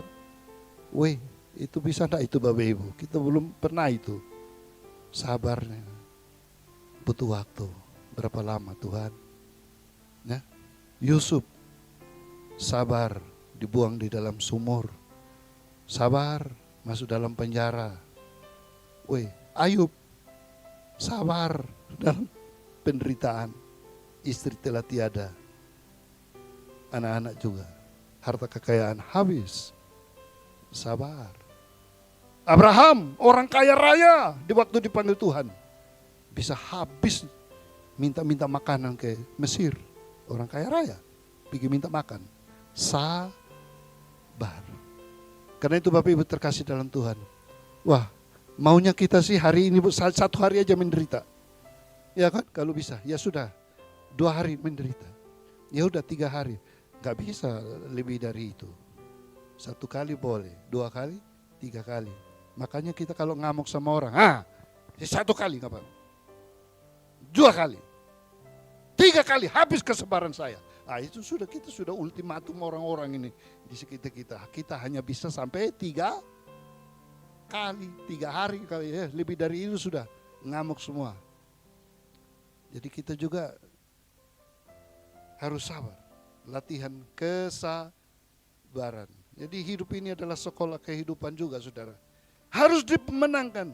Weh, itu bisa enggak itu Bapak Ibu? Kita belum pernah itu. Sabarnya butuh waktu. Berapa lama Tuhan? Ya? Yusuf sabar dibuang di dalam sumur. Sabar masuk dalam penjara. Weh, Ayub sabar dalam penderitaan. Istri telah tiada, anak-anak juga, harta kekayaan habis, sabar. Abraham, orang kaya raya, di waktu dipanggil Tuhan, bisa habis minta-minta makanan ke Mesir. Orang kaya raya, pergi minta makan, sabar. Karena itu Bapak Ibu terkasih dalam Tuhan. Wah, maunya kita sih hari ini satu hari aja menderita. Ya kan, kalau bisa, ya sudah. 2 hari menderita. Ya udah 3 hari. Gak bisa lebih dari itu. 1 kali boleh, 2 kali, 3 kali. Makanya kita kalau ngamuk sama orang, 1 kali gak apa-apa. 2 kali. 3 kali habis kesabaran saya. Itu sudah, kita sudah ultimatum orang-orang ini di sekitar kita. Kita hanya bisa sampai 3 kali, 3 hari kali ya. Lebih dari itu sudah ngamuk semua. Jadi kita juga harus sabar, latihan kesabaran. Jadi hidup ini adalah sekolah kehidupan juga saudara. Harus dimenangkan.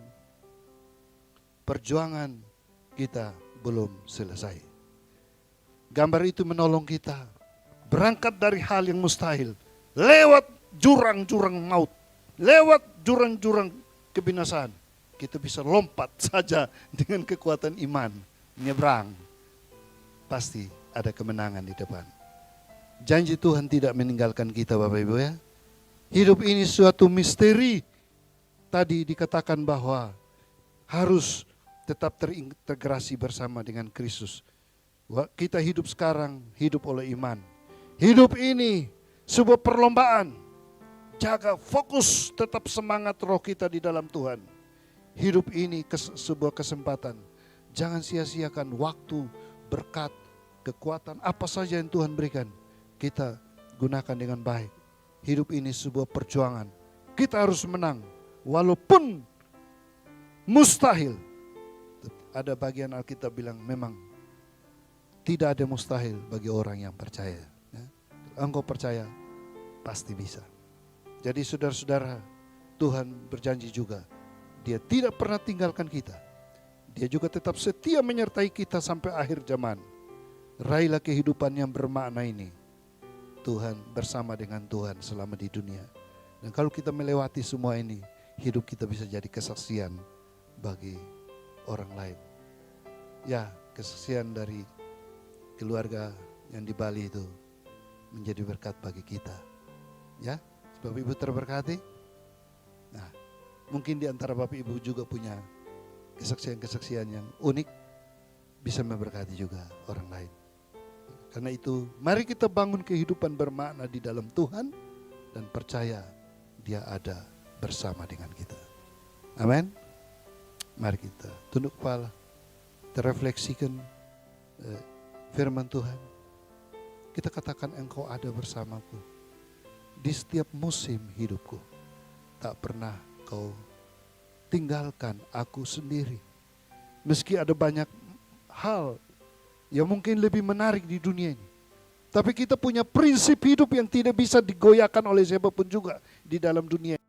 Perjuangan kita belum selesai. Gambar itu menolong kita. Berangkat dari hal yang mustahil. Lewat jurang-jurang maut. Lewat jurang-jurang kebinasaan. Kita bisa lompat saja dengan kekuatan iman. Nyebrang. Pasti ada kemenangan di depan. Janji Tuhan tidak meninggalkan kita Bapak Ibu ya. Hidup ini suatu misteri. Tadi dikatakan bahwa harus tetap terintegrasi bersama dengan Kristus. Kita hidup sekarang, hidup oleh iman. Hidup ini sebuah perlombaan. Jaga fokus, tetap semangat roh kita di dalam Tuhan. Hidup ini sebuah kesempatan. Jangan sia-siakan waktu, berkat, kekuatan apa saja yang Tuhan berikan, kita gunakan dengan baik. Hidup ini sebuah perjuangan. Kita harus menang. Walaupun mustahil. Ada bagian Alkitab bilang memang tidak ada mustahil bagi orang yang percaya. Engkau percaya, pasti bisa. Jadi saudara-saudara, Tuhan berjanji juga. Dia tidak pernah tinggalkan kita. Dia juga tetap setia menyertai kita sampai akhir zaman. Raihlah kehidupan yang bermakna ini. Tuhan bersama dengan Tuhan selama di dunia. Dan kalau kita melewati semua ini, hidup kita bisa jadi kesaksian bagi orang lain. Ya, kesaksian dari keluarga yang di Bali itu menjadi berkat bagi kita. Ya, Bapak Ibu terberkati. Nah, Mungkin di antara Bapak Ibu juga punya kesaksian-kesaksian yang unik, bisa memberkati juga orang lain. Karena itu, mari kita bangun kehidupan bermakna di dalam Tuhan dan percaya Dia ada bersama dengan kita. Amin. Mari kita tunduk kepala, terefleksikan firman Tuhan. Kita katakan, Engkau ada bersamaku di setiap musim hidupku. Tak pernah Kau tinggalkan aku sendiri. Meski ada banyak hal yang mungkin lebih menarik di dunia ini, tapi kita punya prinsip hidup yang tidak bisa digoyahkan oleh siapapun juga di dalam dunia.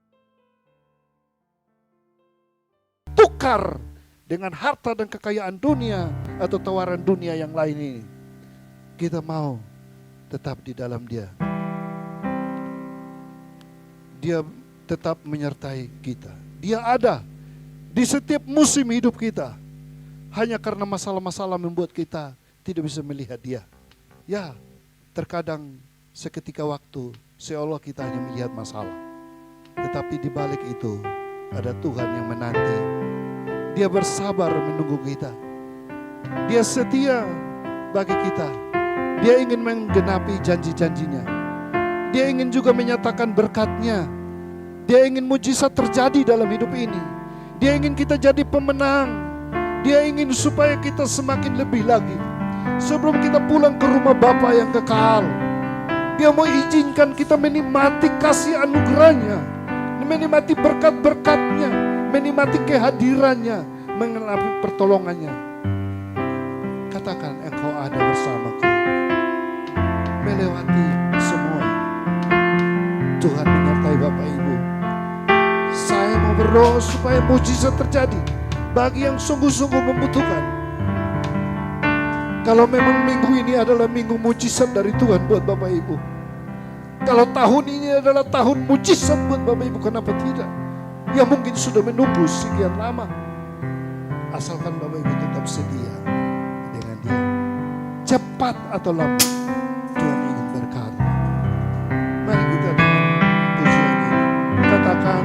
Tukar dengan harta dan kekayaan dunia atau tawaran dunia yang lain ini. Kita mau tetap di dalam Dia. Dia tetap menyertai kita. Dia ada di setiap musim hidup kita. Hanya karena masalah-masalah membuat kita tidak bisa melihat Dia. Ya, terkadang seketika waktu seolah kita hanya melihat masalah. Tetapi di balik itu ada Tuhan yang menanti. Dia bersabar menunggu kita. Dia setia bagi kita. Dia ingin menggenapi janji-janjinya. Dia ingin juga menyatakan berkat-Nya. Dia ingin mujizat terjadi dalam hidup ini. Dia ingin kita jadi pemenang. Dia ingin supaya kita semakin lebih lagi. Sebelum kita pulang ke rumah Bapa yang kekal, Dia mau izinkan kita menikmati kasih anugerah-Nya, menikmati berkat-berkat-Nya, menikmati kehadiran-Nya, mengalami pertolongan-Nya. Katakan, Engkau ada bersamaku. Melewati semua. Tuhan menyertai Bapak Ibu. Saya mau berdoa supaya mujizat terjadi bagi yang sungguh-sungguh membutuhkan. Kalau memang minggu ini adalah minggu mujizat dari Tuhan buat Bapak Ibu. Kalau tahun ini adalah tahun mujizat buat Bapak Ibu, kenapa tidak? Yang mungkin sudah menunggu sekian lama. Asalkan Bapak Ibu tetap setia dengan Dia. Cepat atau lambat, Tuhan ingin berkati. Mari kita dengan pujian ini katakan,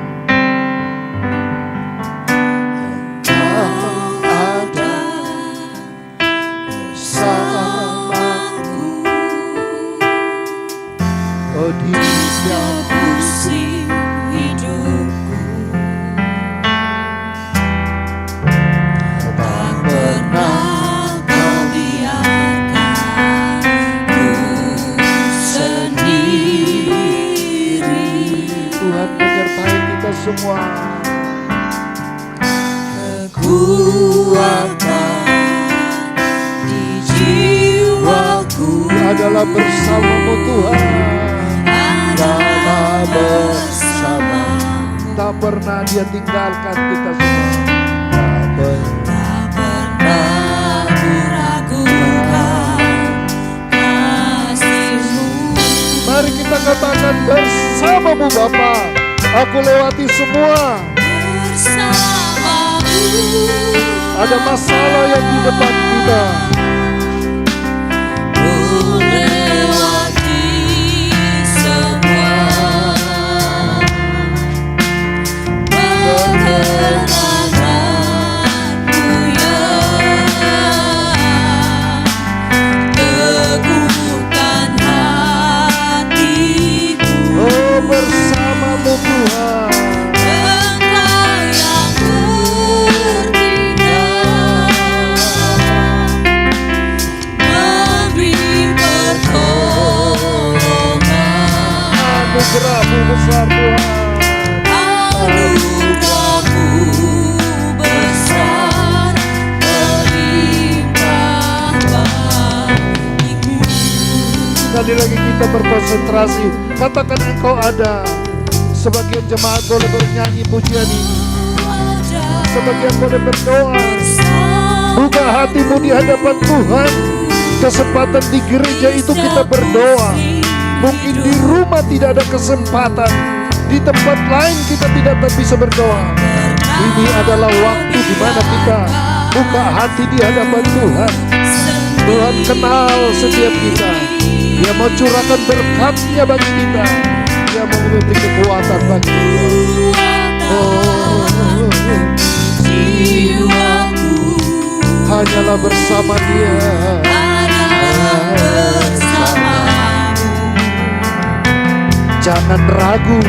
di setiap musim hidupku, tak pernah Kau biarkan ku sendiri. Tuhan menyertai kita semua. Kekuatan di jiwaku adalah bersama-Mu Tuhan. Adalah bersama, tak pernah Dia tinggalkan kita semua. Tak pernah diragukan kasih-Mu. Mari kita katakan, bersama-Mu Bapa, aku lewati semua. Bersama-Mu. Ada masalah yang di depan kita. Bersama-Mu Tuhan, Engkau yang bertindak, memberi pertolongan. Anugerah-Mu besar Tuhan, anugerah-Mu besar, melimpah bagiku. Sekali lagi kita berkonsentrasi. Katakan, Engkau ada. Sebagian jemaat boleh bernyanyi pujian ini. Sebagian boleh berdoa. Buka hatimu di hadapan Tuhan. Kesempatan di gereja itu kita berdoa. Mungkin di rumah tidak ada kesempatan. Di tempat lain kita tidak bisa berdoa. Ini adalah waktu di mana kita buka hati di hadapan Tuhan. Tuhan kenal setiap kita. Dia mau curahkan berkat-Nya bagi kita. Dia mau memberi kekuatan bagi kita. jiwaku hanyalah bersama Dia. hanyalah bersamamu. Jangan ragu,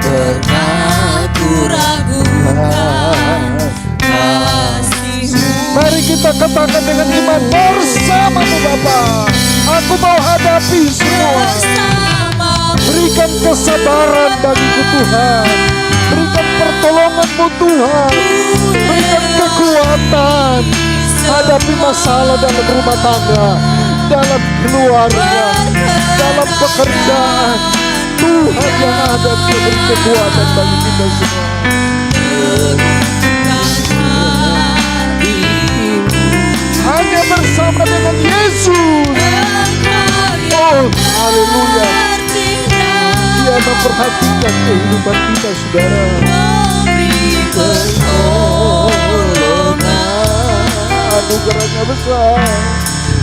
Pernah ku ragukan kasih-Mu. mari kita katakan dengan iman, bersamamu Bapa, aku mau hadapi semua. Bersamamu Berikan kesabaran bagiku Tuhan, berikan pertolongan-Mu Tuhan, berikan kekuatan hadapi masalah dalam rumah tangga, dalam keluarga, dalam pekerjaan. Tuhan yang ada memberi kekuatan bagi kita semua. Hanya bersama dengan Yesus. Oh, haleluya. Dia memperhatikan kehidupan kita, saudara. Anugerahnya besar.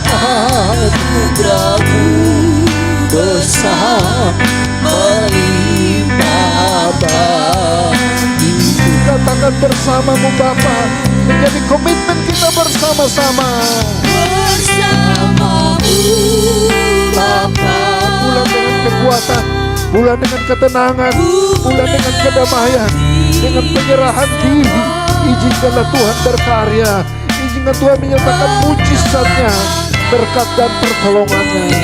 Anugerah-Mu besar melimpah bagi. Katakan bersamamu Bapa, menjadi komitmen kita bersama-sama. Bersamamu Bapa, Pulang dengan kekuatan, pulang dengan ketenangan, pulang dengan kedamaian, dengan penyerahan diri. Izinkanlah Tuhan berkarya, izinkan Tuhan menyatakan mujizatnya, berkat dan pertolongannya.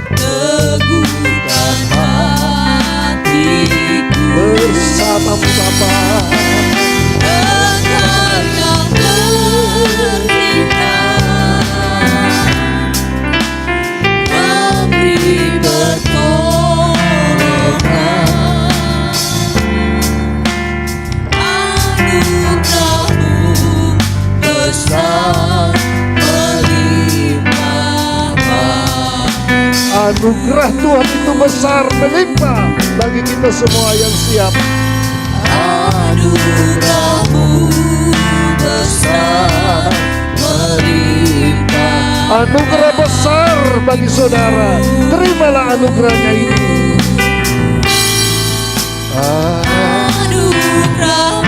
teguhkan hatiku Bersamamu Bapa, Engkau yang bertindak, memberi pertolongan. Anugerah-Mu besar melimpah bagi. anugerah Tuhan itu besar melimpah bagi kita semua yang siap. Anugerah-Mu besar melimpah. Anugerah besar bagi saudara. Terimalah anugerahnya ini. Anugerah-Mu